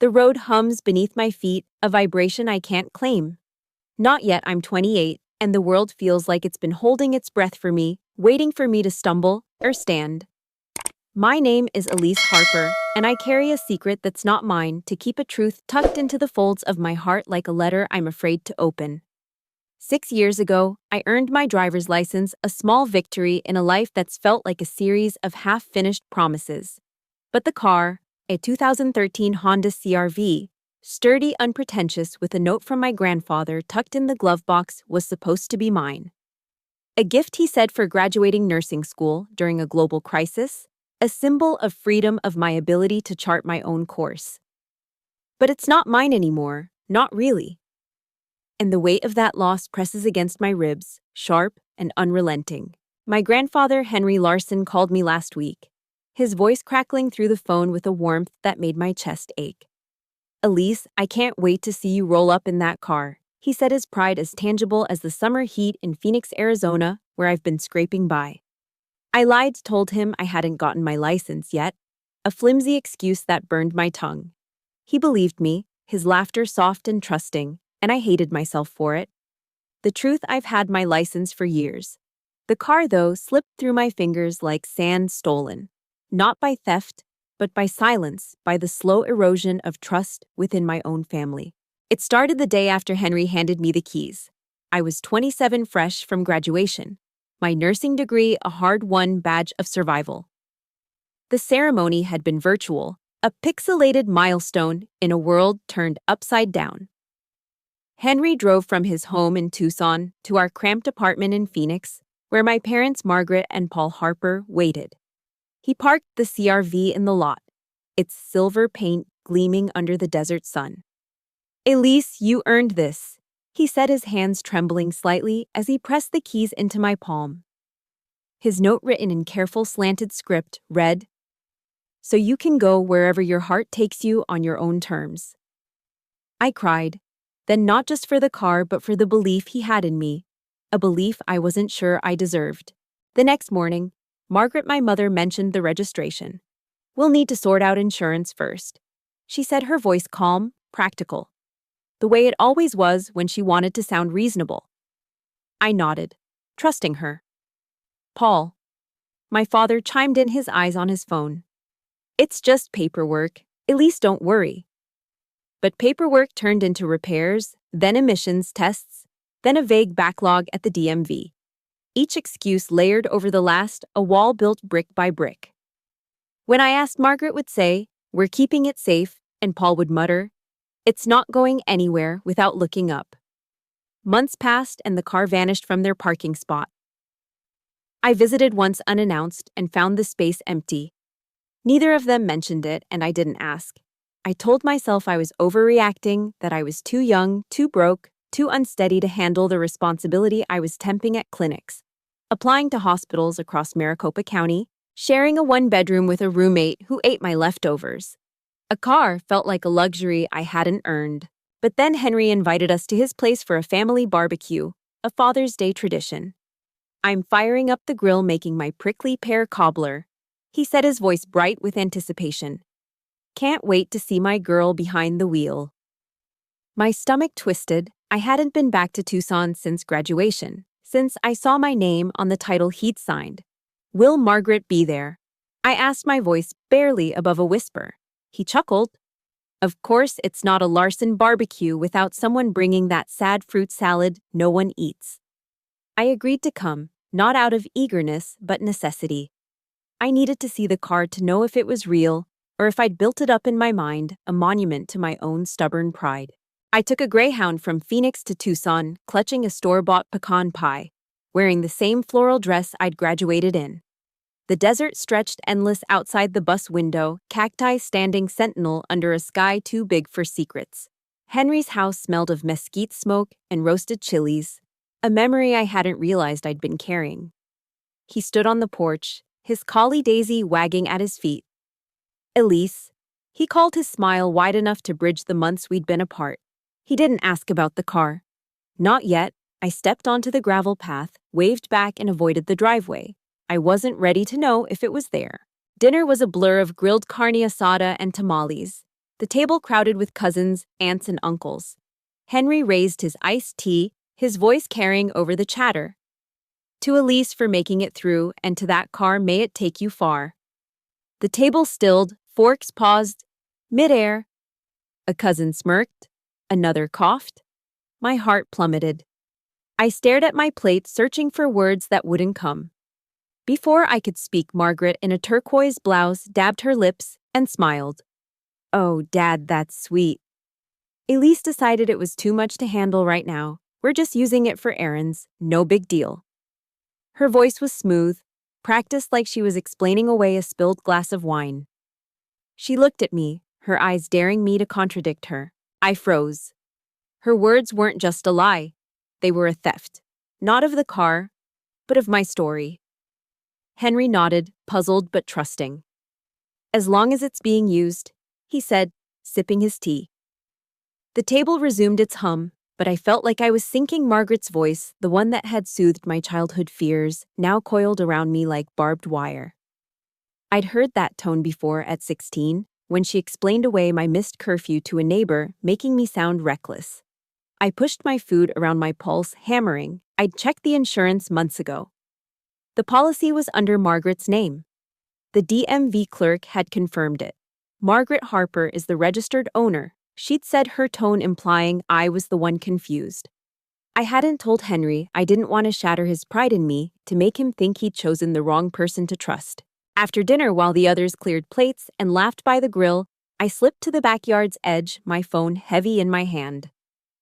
The road hums beneath my feet, a vibration I can't claim. Not yet, I'm 28, and the world feels like it's been holding its breath for me, waiting for me to stumble or stand. My name is Elise Harper, and I carry a secret that's not mine to keep a truth tucked into the folds of my heart like a letter I'm afraid to open. 6 years ago, I earned my driver's license, a small victory in a life that's felt like a series of half-finished promises. But the car, a 2013 Honda CR-V, sturdy, unpretentious with a note from my grandfather tucked in the glove box, was supposed to be mine. A gift, he said, for graduating nursing school during a global crisis, a symbol of freedom, of my ability to chart my own course. But it's not mine anymore, not really. And the weight of that loss presses against my ribs, sharp and unrelenting. My grandfather, Henry Larson, called me last week, his voice crackling through the phone with a warmth that made my chest ache. "Elise, I can't wait to see you roll up in that car," he said, his pride as tangible as the summer heat in Phoenix, Arizona, where I've been scraping by. I lied, told him I hadn't gotten my license yet, a flimsy excuse that burned my tongue. He believed me, his laughter soft and trusting, and I hated myself for it. The truth, I've had my license for years. The car, though, slipped through my fingers like sand stolen. Not by theft, but by silence, by the slow erosion of trust within my own family. It started the day after Henry handed me the keys. I was 27, fresh from graduation. My nursing degree, a hard-won badge of survival. The ceremony had been virtual, a pixelated milestone in a world turned upside down. Henry drove from his home in Tucson to our cramped apartment in Phoenix, where my parents, Margaret and Paul Harper, waited. He parked the CR-V in the lot, its silver paint gleaming under the desert sun. "Elise, you earned this," he said, his hands trembling slightly as he pressed the keys into my palm. His note, written in careful slanted script, read, "So you can go wherever your heart takes you on your own terms." I cried, then not just for the car but for the belief he had in me, a belief I wasn't sure I deserved. The next morning, Margaret, my mother, mentioned the registration. "We'll need to sort out insurance first," she said, her voice calm, practical, the way it always was when she wanted to sound reasonable. I nodded, trusting her. "Paul," my father chimed in, his eyes on his phone. "It's just paperwork. Elise, don't worry." But paperwork turned into repairs, then emissions tests, then a vague backlog at the DMV. Each excuse layered over the last, a wall built brick by brick. When I asked, Margaret would say, "We're keeping it safe," and Paul would mutter, "It's not going anywhere," without looking up. Months passed and the car vanished from their parking spot. I visited once unannounced and found the space empty. Neither of them mentioned it, and I didn't ask. I told myself I was overreacting, that I was too young, too broke, too unsteady to handle the responsibility. I was temping at clinics, applying to hospitals across Maricopa County, sharing a one-bedroom with a roommate who ate my leftovers. A car felt like a luxury I hadn't earned. But then Henry invited us to his place for a family barbecue, a Father's Day tradition. "I'm firing up the grill, making my prickly pear cobbler," he said, his voice bright with anticipation. "Can't wait to see my girl behind the wheel." My stomach twisted. I hadn't been back to Tucson since graduation, since I saw my name on the title he'd signed. "Will Margaret be there?" I asked, my voice barely above a whisper. He chuckled. "Of course, it's not a Larson barbecue without someone bringing that sad fruit salad no one eats." I agreed to come, not out of eagerness but necessity. I needed to see the car to know if it was real, or if I'd built it up in my mind, a monument to my own stubborn pride. I took a Greyhound from Phoenix to Tucson, clutching a store-bought pecan pie, wearing the same floral dress I'd graduated in. The desert stretched endless outside the bus window, cacti standing sentinel under a sky too big for secrets. Henry's house smelled of mesquite smoke and roasted chilies, a memory I hadn't realized I'd been carrying. He stood on the porch, his collie Daisy wagging at his feet. "Elise," he called, his smile wide enough to bridge the months we'd been apart. He didn't ask about the car. Not yet. I stepped onto the gravel path, waved back, and avoided the driveway. I wasn't ready to know if it was there. Dinner was a blur of grilled carne asada and tamales. The table crowded with cousins, aunts, and uncles. Henry raised his iced tea, his voice carrying over the chatter. To Elise for making it through, and to that car, may it take you far. The table stilled, forks paused, midair. A cousin smirked, another coughed. My heart plummeted. I stared at my plate, searching for words that wouldn't come. Before I could speak, Margaret, in a turquoise blouse, dabbed her lips and smiled. "Oh, Dad, that's sweet." Elise decided it was too much to handle right now. "We're just using it for errands, no big deal." Her voice was smooth, practiced like she was explaining away a spilled glass of wine. She looked at me, her eyes daring me to contradict her. I froze. Her words weren't just a lie. They were a theft. Not of the car, but of my story. Henry nodded, puzzled but trusting. "As long as it's being used," he said, sipping his tea. The table resumed its hum, but I felt like I was sinking. Margaret's voice, the one that had soothed my childhood fears, now coiled around me like barbed wire. I'd heard that tone before at 16, when she explained away my missed curfew to a neighbor, making me sound reckless. I pushed my food around my pulse, hammering. I'd checked the insurance months ago. The policy was under Margaret's name. The DMV clerk had confirmed it. Margaret Harper is the registered owner. She'd said, her tone implying I was the one confused. I hadn't told Henry. I didn't want to shatter his pride in me, to make him think he'd chosen the wrong person to trust. After dinner, while the others cleared plates and laughed by the grill, I slipped to the backyard's edge, my phone heavy in my hand.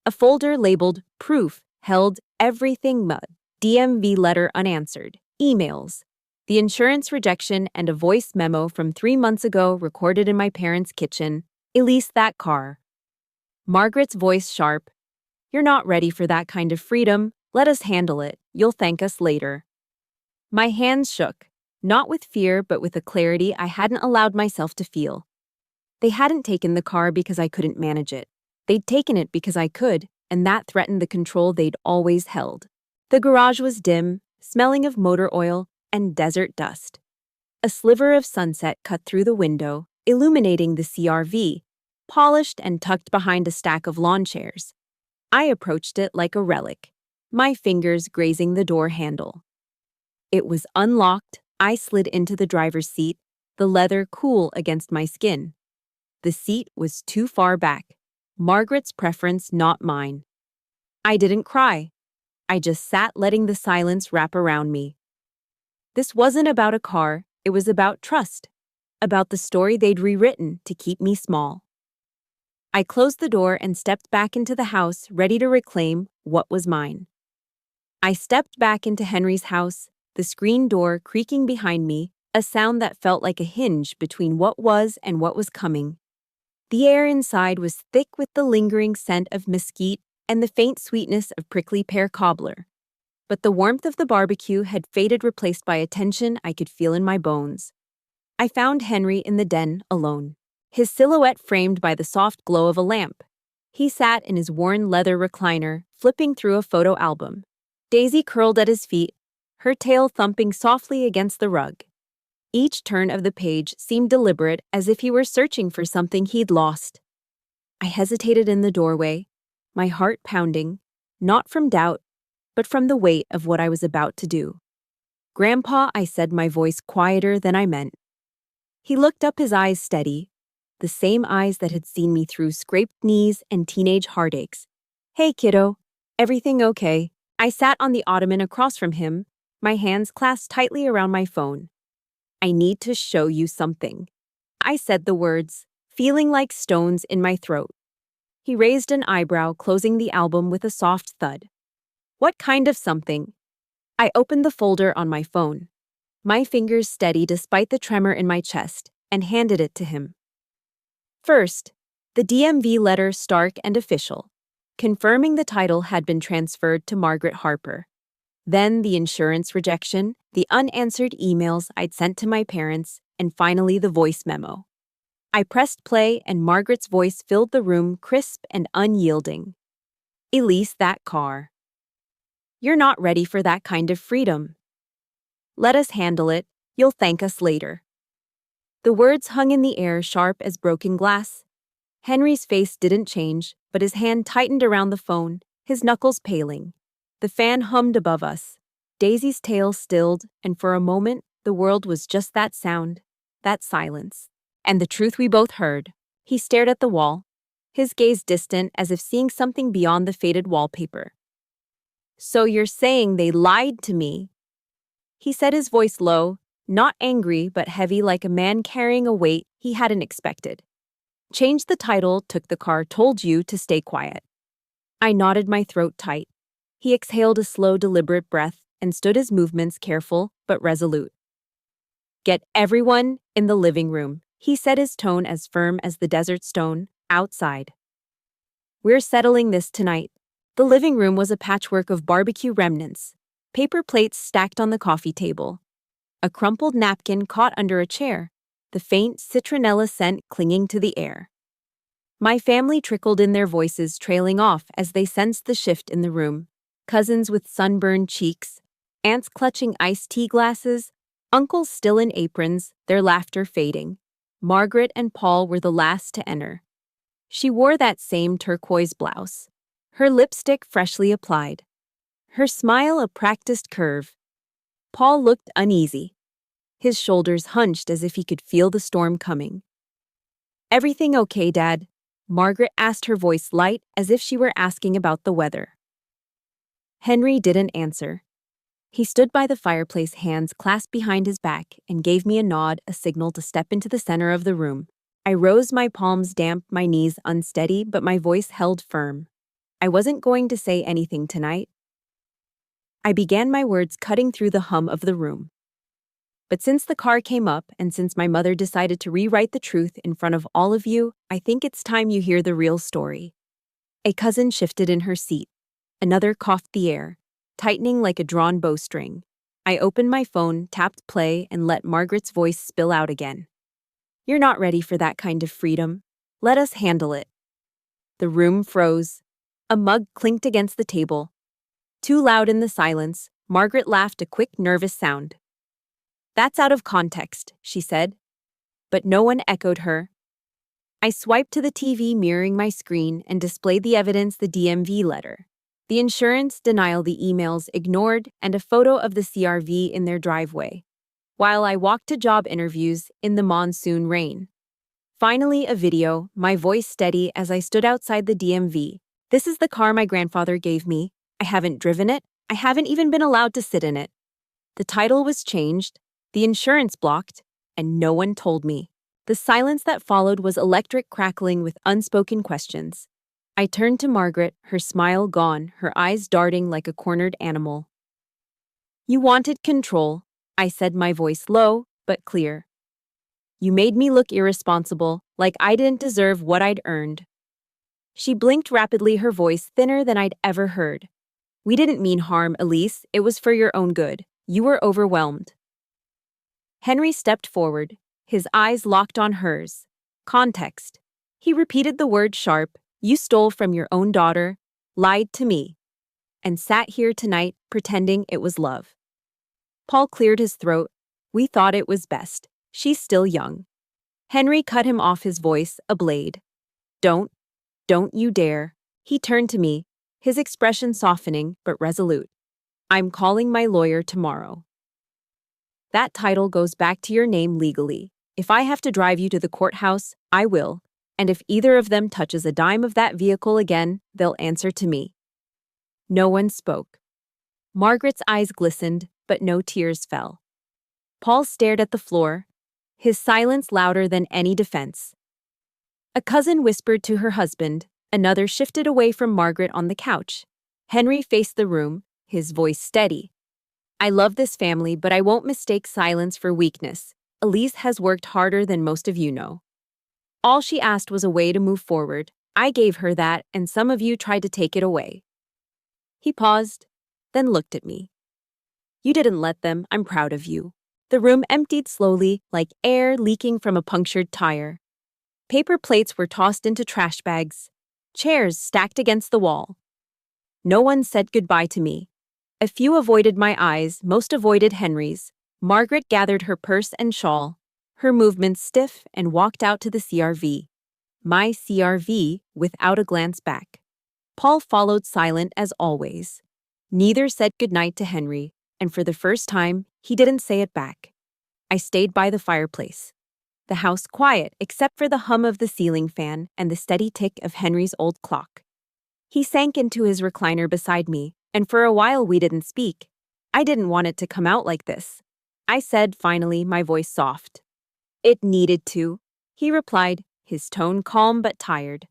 A folder labeled Proof held everything: mud, DMV letter unanswered, emails, the insurance rejection, and a voice memo from 3 months ago recorded in my parents' kitchen. "Elise, that car." Margaret's voice sharp. "You're not ready for that kind of freedom. Let us handle it. You'll thank us later." My hands shook, not with fear but with a clarity I hadn't allowed myself to feel. They hadn't taken the car because I couldn't manage it. They'd taken it because I could, and that threatened the control they'd always held. The garage was dim, smelling of motor oil and desert dust. A sliver of sunset cut through the window, illuminating the CRV, polished and tucked behind a stack of lawn chairs. I approached it like a relic, my fingers grazing the door handle. It was unlocked. I slid into the driver's seat, the leather cool against my skin. The seat was too far back. Margaret's preference, not mine. I didn't cry. I just sat, letting the silence wrap around me. This wasn't about a car, it was about trust, about the story they'd rewritten to keep me small. I closed the door and stepped back into the house, ready to reclaim what was mine. I stepped back into Henry's house, the screen door creaking behind me, a sound that felt like a hinge between what was and what was coming. The air inside was thick with the lingering scent of mesquite and the faint sweetness of prickly pear cobbler. But the warmth of the barbecue had faded, replaced by a tension I could feel in my bones. I found Henry in the den, alone, his silhouette framed by the soft glow of a lamp. He sat in his worn leather recliner, flipping through a photo album. Daisy curled at his feet, her tail thumping softly against the rug. Each turn of the page seemed deliberate, as if he were searching for something he'd lost. I hesitated in the doorway, my heart pounding, not from doubt, but from the weight of what I was about to do. "Grandpa," I said, my voice quieter than I meant. He looked up, his eyes steady, the same eyes that had seen me through scraped knees and teenage heartaches. "Hey, kiddo. Everything okay?" I sat on the ottoman across from him, my hands clasped tightly around my phone. "I need to show you something." I said the words, feeling like stones in my throat. He raised an eyebrow, closing the album with a soft thud. "What kind of something?" I opened the folder on my phone, my fingers steady despite the tremor in my chest, and handed it to him. First, the DMV letter, stark and official, confirming the title had been transferred to Margaret Harper. Then the insurance rejection, the unanswered emails I'd sent to my parents, and finally the voice memo. I pressed play, and Margaret's voice filled the room, crisp and unyielding. "Elise, that car. You're not ready for that kind of freedom. Let us handle it. You'll thank us later." The words hung in the air, sharp as broken glass. Henry's face didn't change, but his hand tightened around the phone, his knuckles paling. The fan hummed above us. Daisy's tail stilled, and for a moment, the world was just that sound, that silence. And the truth we both heard. He stared at the wall, his gaze distant as if seeing something beyond the faded wallpaper. "So you're saying they lied to me?" He said, his voice low, not angry but heavy like a man carrying a weight he hadn't expected. "Changed the title, took the car, told you to stay quiet." I nodded, my throat tight. He exhaled a slow, deliberate breath and stood, his movements careful but resolute. "Get everyone in the living room," he said, his tone as firm as the desert stone, outside. "We're settling this tonight." The living room was a patchwork of barbecue remnants, paper plates stacked on the coffee table, a crumpled napkin caught under a chair, the faint citronella scent clinging to the air. My family trickled in, their voices trailing off as they sensed the shift in the room. Cousins with sunburned cheeks, aunts clutching iced tea glasses, uncles still in aprons, their laughter fading. Margaret and Paul were the last to enter. She wore that same turquoise blouse, her lipstick freshly applied, her smile a practiced curve. Paul looked uneasy, his shoulders hunched as if he could feel the storm coming. "Everything okay, Dad?" Margaret asked, her voice light as if she were asking about the weather. Henry didn't answer. He stood by the fireplace, hands clasped behind his back, and gave me a nod, a signal to step into the center of the room. I rose, my palms damp, my knees unsteady, but my voice held firm. I wasn't going to say anything tonight. I began my words, cutting through the hum of the room. "But since the car came up, and since my mother decided to rewrite the truth in front of all of you, I think it's time you hear the real story." A cousin shifted in her seat. Another coughed, the air tightening like a drawn bowstring. I opened my phone, tapped play, and let Margaret's voice spill out again. "You're not ready for that kind of freedom. Let us handle it." The room froze. A mug clinked against the table. Too loud in the silence, Margaret laughed, a quick, nervous sound. "That's out of context," she said. But no one echoed her. I swiped to the TV mirroring my screen and displayed the evidence, the DMV letter, the insurance denial, the emails ignored, and a photo of the CRV in their driveway, while I walked to job interviews in the monsoon rain. Finally, a video, my voice steady as I stood outside the DMV. "This is the car my grandfather gave me. I haven't driven it. I haven't even been allowed to sit in it. The title was changed, the insurance blocked, and no one told me." The silence that followed was electric, crackling with unspoken questions. I turned to Margaret, her smile gone, her eyes darting like a cornered animal. "You wanted control," I said, my voice low but clear. "You made me look irresponsible, like I didn't deserve what I'd earned." She blinked rapidly, her voice thinner than I'd ever heard. "We didn't mean harm, Elise. It was for your own good. You were overwhelmed." Henry stepped forward, his eyes locked on hers. "Context." He repeated the word sharp. "You stole from your own daughter, lied to me, and sat here tonight pretending it was love." Paul cleared his throat. "We thought it was best. She's still young." Henry cut him off, his voice a blade. Don't you dare." He turned to me, his expression softening but resolute. "I'm calling my lawyer tomorrow. That title goes back to your name legally. If I have to drive you to the courthouse, I will. And if either of them touches a dime of that vehicle again, they'll answer to me." No one spoke. Margaret's eyes glistened, but no tears fell. Paul stared at the floor, his silence louder than any defense. A cousin whispered to her husband, another shifted away from Margaret on the couch. Henry faced the room, his voice steady. "I love this family, but I won't mistake silence for weakness. Elise has worked harder than most of you know. All she asked was a way to move forward. I gave her that, and some of you tried to take it away." He paused, then looked at me. "You didn't let them. I'm proud of you." The room emptied slowly, like air leaking from a punctured tire. Paper plates were tossed into trash bags, chairs stacked against the wall. No one said goodbye to me. A few avoided my eyes, most avoided Henry's. Margaret gathered her purse and shawl, her movements stiff, and walked out to the CRV. my CRV, without a glance back. Paul followed silent as always. Neither said goodnight to Henry, and for the first time, he didn't say it back. I stayed by the fireplace. The house quiet except for the hum of the ceiling fan and the steady tick of Henry's old clock. He sank into his recliner beside me, and for a while we didn't speak. I didn't want it to come out like this. I said finally, my voice soft. It needed to. He replied, his tone calm but tired.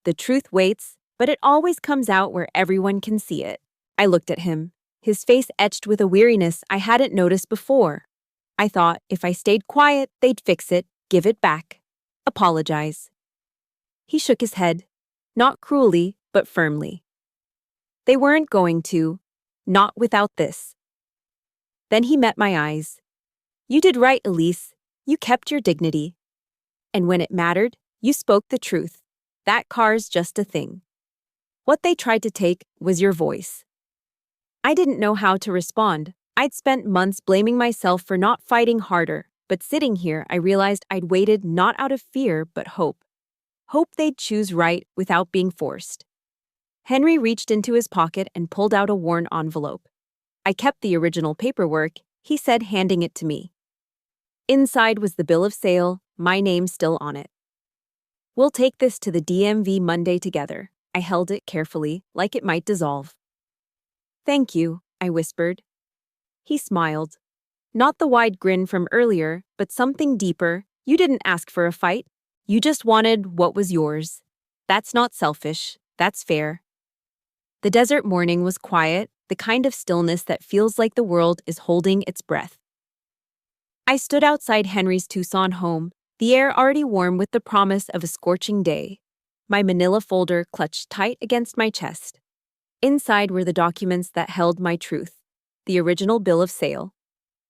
The truth waits, but it always comes out where everyone can see it. I looked at him, his face etched with a weariness I hadn't noticed before. I thought if I stayed quiet, they'd fix it, give it back, apologize. He shook his head, not cruelly, but firmly. They weren't going to, not without this. Then he met my eyes. You did right, Elise. You kept your dignity. And when it mattered, you spoke the truth. That car's just a thing. What they tried to take was your voice. I didn't know how to respond. I'd spent months blaming myself for not fighting harder, but sitting here, I realized I'd waited not out of fear, but hope. Hope they'd choose right without being forced. Henry reached into his pocket and pulled out a worn envelope. I kept the original paperwork, he said, handing it to me. Inside was the bill of sale, my name still on it. We'll take this to the DMV Monday together. I held it carefully, like it might dissolve. Thank you, I whispered. He smiled. Not the wide grin from earlier, but something deeper. You didn't ask for a fight. You just wanted what was yours. That's not selfish. That's fair. The desert morning was quiet, the kind of stillness that feels like the world is holding its breath. I stood outside Henry's Tucson home, the air already warm with the promise of a scorching day. My manila folder clutched tight against my chest. Inside were the documents that held my truth, the original bill of sale,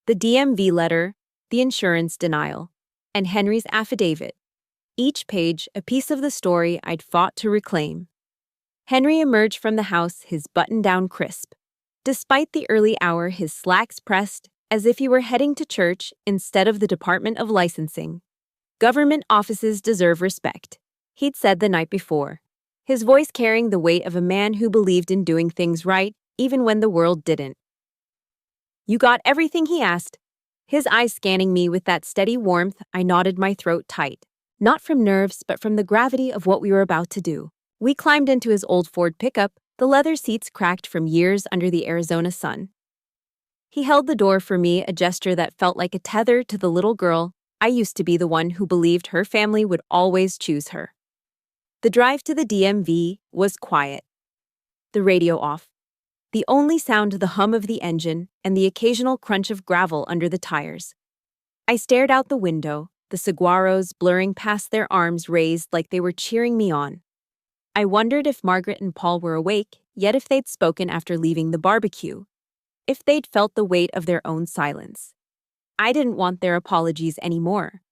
the DMV letter, the insurance denial, and Henry's affidavit. Each page a piece of the story I'd fought to reclaim. Henry emerged from the house, his button-down crisp. Despite the early hour, his slacks pressed, as if he were heading to church instead of the Department of Licensing. Government offices deserve respect, he'd said the night before, his voice carrying the weight of a man who believed in doing things right, even when the world didn't. You got everything, he asked, his eyes scanning me with that steady warmth. I nodded, my throat tight, not from nerves, but from the gravity of what we were about to do. We climbed into his old Ford pickup, the leather seats cracked from years under the Arizona sun. He held the door for me, a gesture that felt like a tether to the little girl I used to be, the one who believed her family would always choose her. The drive to the DMV was quiet. The radio off. The only sound the hum of the engine and the occasional crunch of gravel under the tires. I stared out the window, the saguaros blurring past, their arms raised like they were cheering me on. I wondered if Margaret and Paul were awake, yet if they'd spoken after leaving the barbecue. If they'd felt the weight of their own silence. I didn't want their apologies anymore.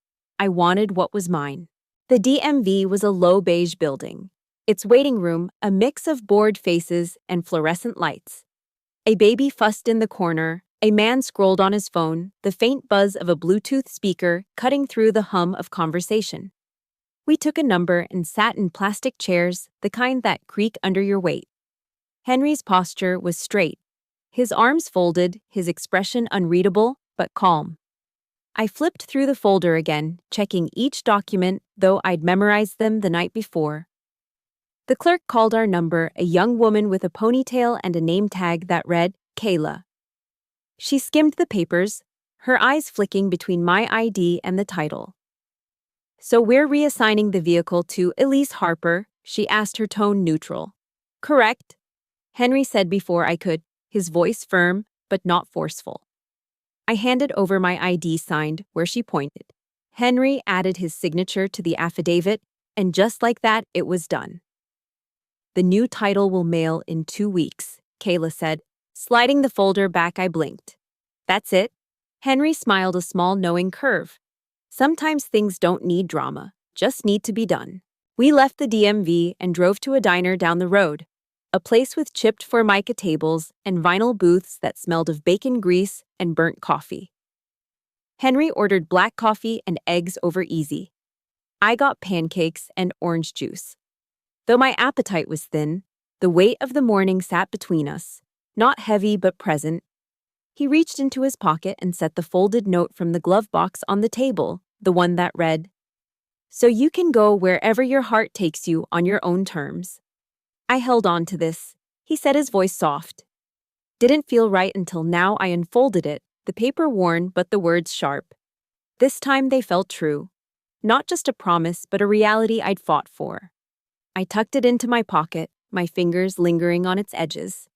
I wanted what was mine. The DMV was a low beige building. Its waiting room, a mix of bored faces and fluorescent lights. A baby fussed in the corner, a man scrolled on his phone, the faint buzz of a Bluetooth speaker cutting through the hum of conversation. We took a number and sat in plastic chairs, the kind that creak under your weight. Henry's posture was straight. His arms folded, his expression unreadable, but calm. I flipped through the folder again, checking each document, though I'd memorized them the night before. The clerk called our number, a young woman with a ponytail and a name tag that read, Kayla. She skimmed the papers, her eyes flicking between my ID and the title. So we're reassigning the vehicle to Elise Harper, she asked, her tone neutral. Correct, Henry said before I could, his voice firm but not forceful. I handed over my ID signed where she pointed. Henry added his signature to the affidavit, and just like that, it was done. The new title will mail in 2 weeks, Kayla said. Sliding the folder back, I blinked. That's it? Henry smiled, a small knowing curve. Sometimes things don't need drama, just need to be done. We left the DMV and drove to a diner down the road, a place with chipped formica tables and vinyl booths that smelled of bacon grease and burnt coffee. Henry ordered black coffee and eggs over easy. I got pancakes and orange juice. Though my appetite was thin, the weight of the morning sat between us, not heavy but present. He reached into his pocket and set the folded note from the glove box on the table, the one that read, "So you can go wherever your heart takes you on your own terms." I held on to this. He said, his voice soft. Didn't feel right until now. I unfolded it, the paper worn but the words sharp. This time they felt true. Not just a promise, but a reality I'd fought for. I tucked it into my pocket, my fingers lingering on its edges.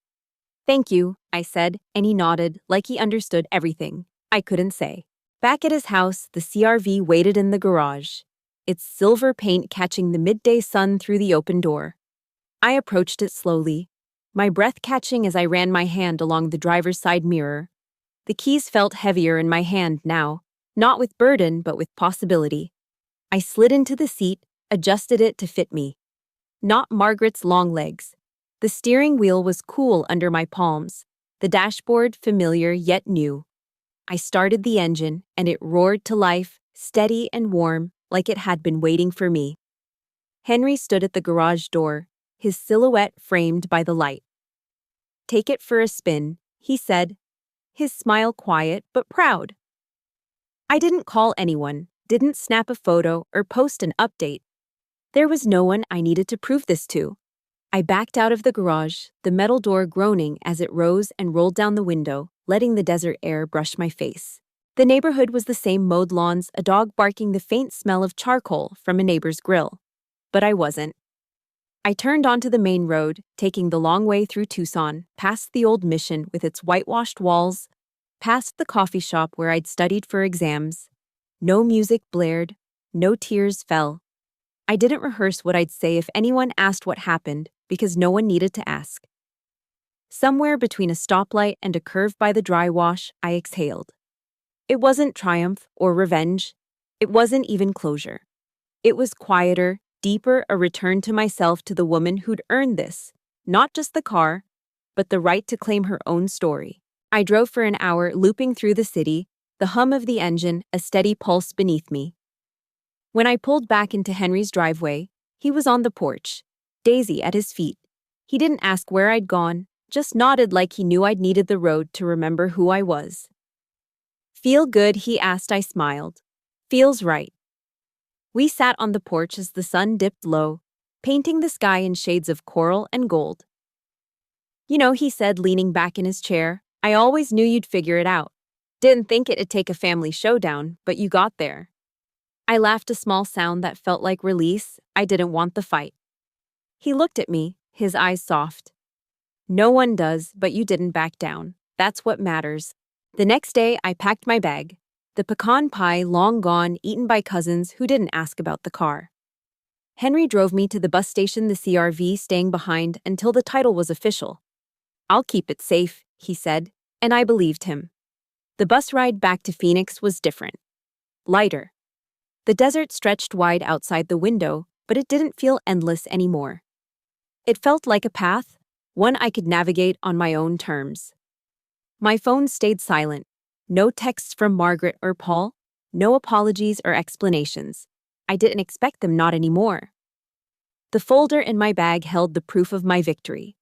"Thank you," I said, and he nodded like he understood everything I couldn't say. Back at his house, the CRV waited in the garage, its silver paint catching the midday sun through the open door. I approached it slowly, my breath catching as I ran my hand along the driver's side mirror. The keys felt heavier in my hand now, not with burden but with possibility. I slid into the seat, adjusted it to fit me. Not Margaret's long legs. The steering wheel was cool under my palms, the dashboard familiar yet new. I started the engine, and it roared to life, steady and warm, like it had been waiting for me. Henry stood at the garage door, his silhouette framed by the light. "Take it for a spin," he said, his smile quiet but proud. I didn't call anyone, didn't snap a photo or post an update. There was no one I needed to prove this to. I backed out of the garage, the metal door groaning as it rose and rolled down the window, letting the desert air brush my face. The neighborhood was the same: mowed lawns, a dog barking, the faint smell of charcoal from a neighbor's grill. But I wasn't. I turned onto the main road, taking the long way through Tucson, past the old mission with its whitewashed walls, past the coffee shop where I'd studied for exams. No music blared, no tears fell. I didn't rehearse what I'd say if anyone asked what happened, because no one needed to ask. Somewhere between a stoplight and a curve by the dry wash, I exhaled. It wasn't triumph or revenge. It wasn't even closure. It was quieter, deeper, a return to myself, to the woman who'd earned this, not just the car, but the right to claim her own story. I drove for an hour, looping through the city, the hum of the engine, a steady pulse beneath me. When I pulled back into Henry's driveway, he was on the porch, Daisy at his feet. He didn't ask where I'd gone, just nodded like he knew I'd needed the road to remember who I was. "Feel good?" he asked. I smiled. "Feels right." We sat on the porch as the sun dipped low, painting the sky in shades of coral and gold. "You know," he said, leaning back in his chair, "I always knew you'd figure it out. Didn't think it'd take a family showdown, but you got there." I laughed, a small sound that felt like release. I didn't want the fight. He looked at me, his eyes soft. "No one does, but you didn't back down. That's what matters." The next day, I packed my bag. The pecan pie, long gone, eaten by cousins who didn't ask about the car. Henry drove me to the bus station, the CRV staying behind until the title was official. "I'll keep it safe," he said, and I believed him. The bus ride back to Phoenix was different. Lighter. The desert stretched wide outside the window, but it didn't feel endless anymore. It felt like a path, one I could navigate on my own terms. My phone stayed silent. No texts from Margaret or Paul, no apologies or explanations. I didn't expect them, not anymore. The folder in my bag held the proof of my victory.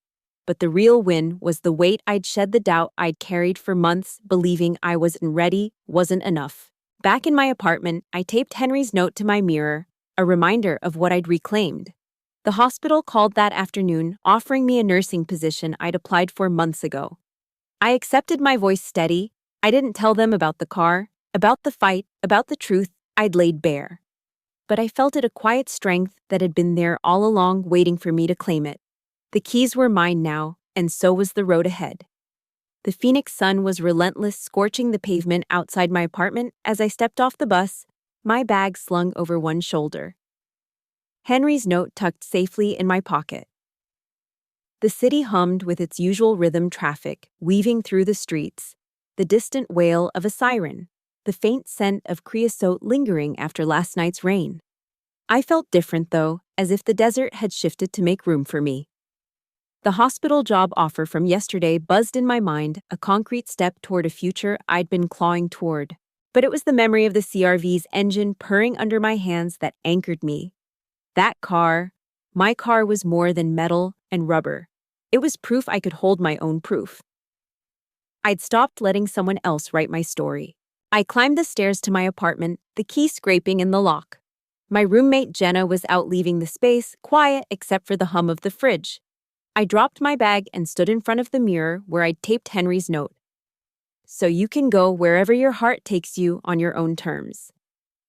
But the real win was the weight I'd shed, the doubt I'd carried for months, believing I wasn't ready wasn't enough. Back in my apartment, I taped Henry's note to my mirror, a reminder of what I'd reclaimed. The hospital called that afternoon, offering me a nursing position I'd applied for months ago. I accepted, my voice steady. I didn't tell them about the car, about the fight, about the truth I'd laid bare. But I felt it, a quiet strength that had been there all along, waiting for me to claim it. The keys were mine now, and so was the road ahead. The Phoenix sun was relentless, scorching the pavement outside my apartment as I stepped off the bus, my bag slung over one shoulder. Henry's note tucked safely in my pocket. The city hummed with its usual rhythm, traffic weaving through the streets, the distant wail of a siren, the faint scent of creosote lingering after last night's rain. I felt different, though, as if the desert had shifted to make room for me. The hospital job offer from yesterday buzzed in my mind, a concrete step toward a future I'd been clawing toward. But it was the memory of the CRV's engine purring under my hands that anchored me. That car, my car was more than metal and rubber. It was proof I could hold my own proof. I'd stopped letting someone else write my story. I climbed the stairs to my apartment, the key scraping in the lock. My roommate Jenna was out leaving the space, quiet except for the hum of the fridge. I dropped my bag and stood in front of the mirror where I'd taped Henry's note. So you can go wherever your heart takes you on your own terms.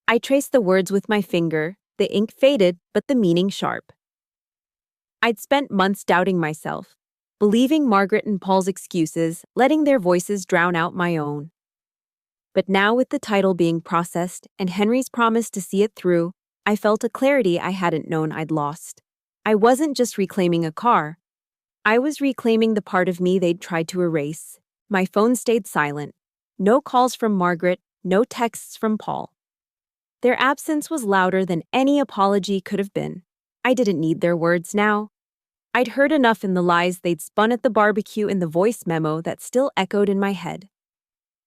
I traced the words with my finger, the ink faded, but the meaning sharp. I'd spent months doubting myself, believing Margaret and Paul's excuses, letting their voices drown out my own. But now with the title being processed and Henry's promise to see it through, I felt a clarity I hadn't known I'd lost. I wasn't just reclaiming a car. I was reclaiming the part of me they'd tried to erase. My phone stayed silent. No calls from Margaret, no texts from Paul. Their absence was louder than any apology could have been. I didn't need their words now. I'd heard enough in the lies they'd spun at the barbecue in the voice memo that still echoed in my head.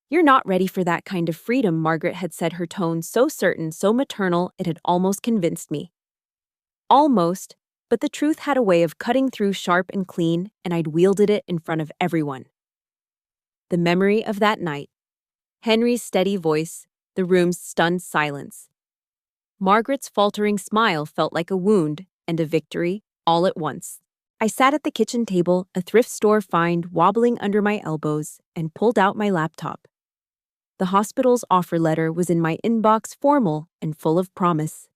You're not ready for that kind of freedom, Margaret had said, her tone so certain, so maternal, it had almost convinced me. Almost, but the truth had a way of cutting through sharp and clean, and I'd wielded it in front of everyone. The memory of that night. Henry's steady voice, the room's stunned silence. Margaret's faltering smile felt like a wound and a victory, all at once. I sat at the kitchen table, a thrift store find wobbling under my elbows, and pulled out my laptop. The hospital's offer letter was in my inbox, formal and full of promise.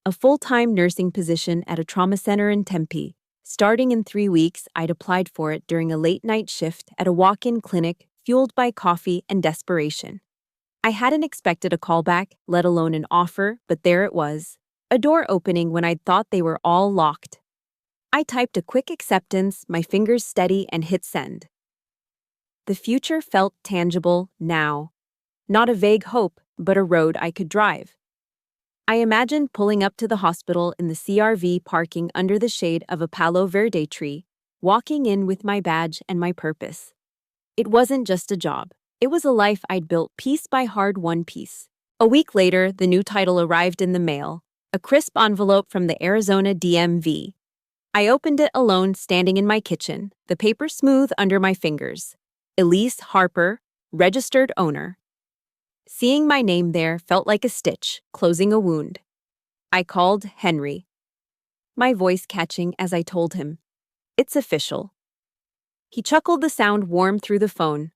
A full-time nursing position at a trauma center in Tempe. Starting in 3 weeks, I'd applied for it during a late-night shift at a walk-in clinic fueled by coffee and desperation. I hadn't expected a callback, let alone an offer, but there it was. A door opening when I'd thought they were all locked. I typed a quick acceptance, my fingers steady, and hit send. The future felt tangible now. Not a vague hope, but a road I could drive. I imagined pulling up to the hospital in the CRV parking under the shade of a Palo Verde tree, walking in with my badge and my purpose. It wasn't just a job. It was a life I'd built piece by hard-won piece. A week later, the new title arrived in the mail, a crisp envelope from the Arizona DMV. I opened it alone, standing in my kitchen, the paper smooth under my fingers. Elise Harper, registered owner. Seeing my name there felt like a stitch, closing a wound. I called Henry, my voice catching as I told him, "It's official." He chuckled, the sound warm through the phone.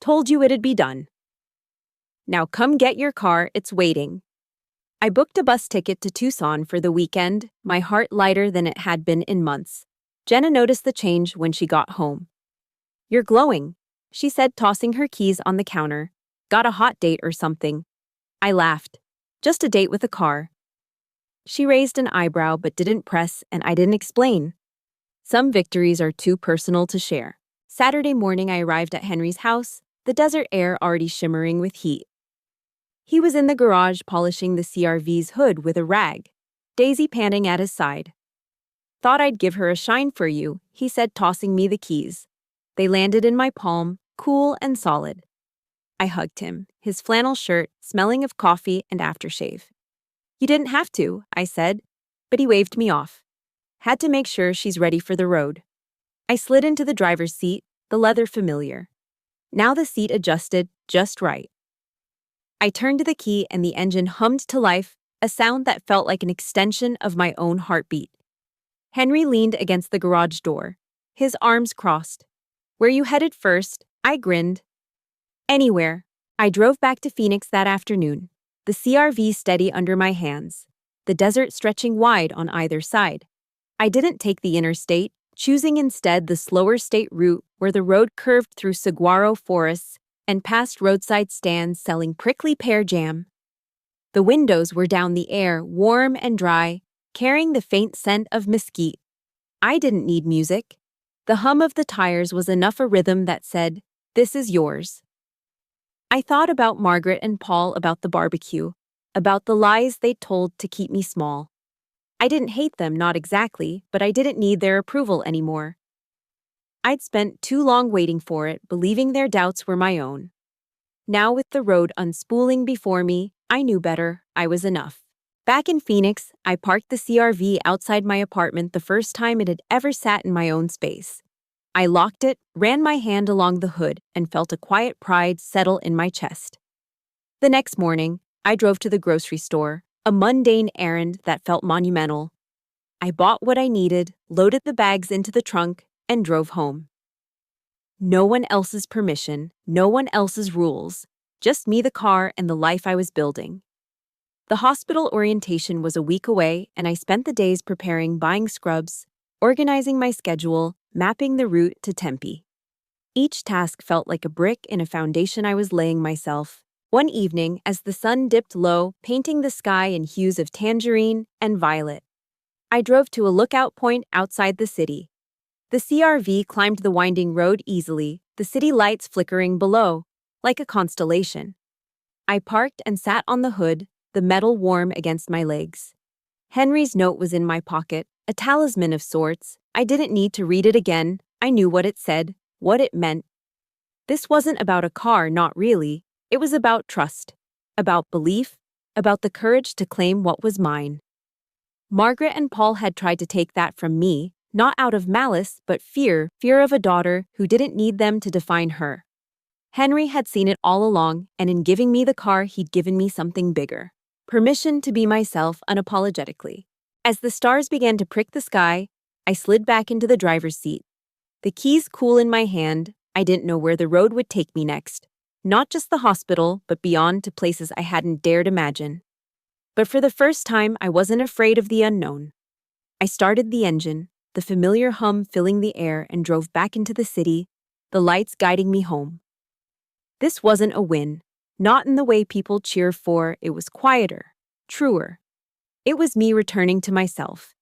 "Told you it'd be done. Now come get your car, it's waiting." I booked a bus ticket to Tucson for the weekend, my heart lighter than it had been in months. Jenna noticed the change when she got home. "You're glowing," she said, tossing her keys on the counter. "Got a hot date or something?" I laughed. "Just a date with a car." She raised an eyebrow but didn't press, and I didn't explain. Some victories are too personal to share. Saturday morning I arrived at Henry's house, the desert air already shimmering with heat. He was in the garage polishing the CRV's hood with a rag, Daisy panting at his side. "Thought I'd give her a shine for you," he said, tossing me the keys. They landed in my palm, cool and solid. I hugged him, his flannel shirt smelling of coffee and aftershave. "You didn't have to," I said, but he waved me off. "Had to make sure she's ready for the road." I slid into the driver's seat, the leather familiar. Now the seat adjusted just right. I turned the key and the engine hummed to life, a sound that felt like an extension of my own heartbeat. Henry leaned against the garage door, his arms crossed. "Where you headed first?" I grinned. "Anywhere." I drove back to Phoenix that afternoon, the CRV steady under my hands, the desert stretching wide on either side. I didn't take the interstate, choosing instead the slower state route where the road curved through saguaro forests and past roadside stands selling prickly pear jam. The windows were down, the air warm and dry, carrying the faint scent of mesquite. I didn't need music. The hum of the tires was enough, a rhythm that said, "This is yours." I thought about Margaret and Paul, about the barbecue, about the lies they'd told to keep me small. I didn't hate them, not exactly, but I didn't need their approval anymore. I'd spent too long waiting for it, believing their doubts were my own. Now, with the road unspooling before me, I knew better. I was enough. Back in Phoenix, I parked the CRV outside my apartment the first time it had ever sat in my own space. I locked it, ran my hand along the hood, and felt a quiet pride settle in my chest. The next morning, I drove to the grocery store, a mundane errand that felt monumental. I bought what I needed, loaded the bags into the trunk, and drove home. No one else's permission, no one else's rules, just me, the car, and the life I was building. The hospital orientation was a week away, and I spent the days preparing buying scrubs, organizing my schedule, mapping the route to Tempe. Each task felt like a brick in a foundation I was laying myself. One evening, as the sun dipped low, painting the sky in hues of tangerine and violet, I drove to a lookout point outside the city. The CRV climbed the winding road easily, the city lights flickering below, like a constellation. I parked and sat on the hood, the metal warm against my legs. Henry's note was in my pocket, a talisman of sorts. I didn't need to read it again. I knew what it said, what it meant. This wasn't about a car, not really. It was about trust, about belief, about the courage to claim what was mine. Margaret and Paul had tried to take that from me, not out of malice, but fear of a daughter who didn't need them to define her. Henry had seen it all along, and in giving me the car, he'd given me something bigger. Permission to be myself unapologetically. As the stars began to prick the sky, I slid back into the driver's seat. The keys cool in my hand, I didn't know where the road would take me next. Not just the hospital, but beyond to places I hadn't dared imagine. But for the first time, I wasn't afraid of the unknown. I started the engine, the familiar hum filling the air, and drove back into the city, the lights guiding me home. This wasn't a win. Not in the way people cheer for. It was quieter, truer. It was me returning to myself.